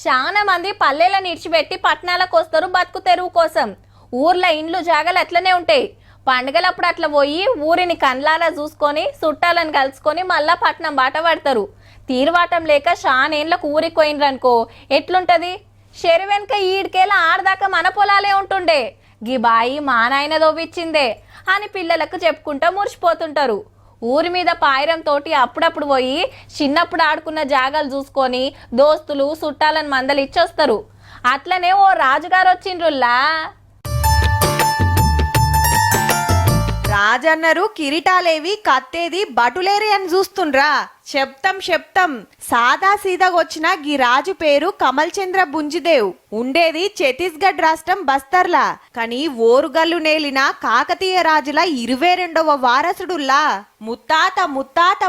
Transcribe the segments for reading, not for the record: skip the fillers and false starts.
చాలా మంది పల్లెలను ఇడిచిపెట్టి పట్టణాలకు వస్తారు బతుకు తెరువు కోసం. ఊర్లో ఇండ్లు జాగాలు అట్లనే ఉంటాయి. పండుగలప్పుడు అట్లా పోయి ఊరిని కండ్లాలా చూసుకొని చుట్టాలను కలుసుకొని మళ్ళా పట్నం బాట పడతారు. తీరువాటం లేక షానేళ్ళకు ఊరికి పోయినరనుకో ఎట్లుంటది? చెరువెనక ఈడికేలా ఆడదాకా మన పొలాలే ఉంటుండే, గీ బాయి మా నాయన దోవిచ్చిందే అని పిల్లలకు చెప్పుకుంటా మురిసిపోతుంటారు. ఊరి మీద పాయరం తోటి అప్పుడప్పుడు పోయి చిన్నప్పుడు ఆడుకున్న జాగాలు చూసుకొని దోస్తులు చుట్టాలను మందలు ఇచ్చొస్తారు. అట్లనే ఓ రాజుగారు వచ్చిండ్రుల్లా. రాజన్నరు కిరీటాలేవి కత్తేది బటులేరి అని చూస్తుండ్రా. చెప్తాం సాదా సీదాగా వచ్చిన గీ రాజు పేరు కమల్ చంద్ర బుంజిదేవ్. ఉండేది ఛత్తీస్గఢ్ రాష్ట్రం బస్తర్లా. కానీ ఓరుగల్లు నేలిన కాకతీయ రాజుల 22వ వారసుడుల్లా.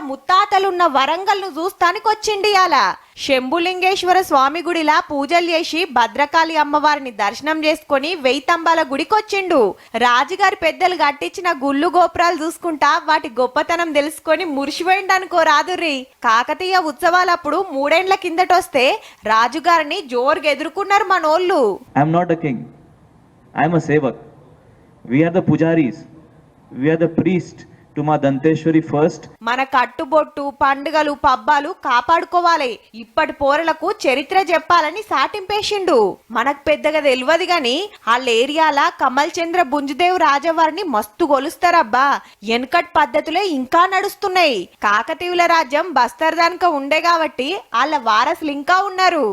ముత్తాతలున్న వరంగల్ ను చూస్తానికొచ్చిండి. అలా శంభులింగేశ్వర స్వామి గుడిలా పూజలు చేసి భద్రకాళి అమ్మవారిని దర్శనం చేసుకొని 1000 స్తంభాల గుడికొచ్చిండు. రాజుగారి పెద్దలు కట్టించిన గుళ్ళు గోపురాలు చూసుకుంటా వాటి గొప్పతనం తెలుసుకొని మురిసిపోయిండనుకో రాదుర్రి. కాకతీయ ఉత్సవాలప్పుడు 3 ఏళ్ల కిందటొస్తే రాజుగారిని జోరుగా ఎదుర్కొన్నారు మనోళ్ళు. I'm not a king, I'm a sevak. We're the pujaris, we're the priest to Maa Danteshwari first. మన కట్టుబొట్టు పండుగలు పబ్బాలు కాపాడుకోవాలి. ఇప్పటి పోరలకు చరిత్ర చెప్పాలని సాటింపేసిండు. మనకు పెద్దగా తెలియదు గాని వాళ్ళ ఏరియాల కమల్ చంద్ర బుంజిదేవ్ రాజవారిని మస్తు గొలుస్తారబ్బా. వెనకట్ పద్ధతులే ఇంకా నడుస్తున్నాయి. కాకతీయుల రాజ్యం బస్తర్ దానిక ఉండే కాబట్టి వాళ్ళ వారసులు ఇంకా ఉన్నారు.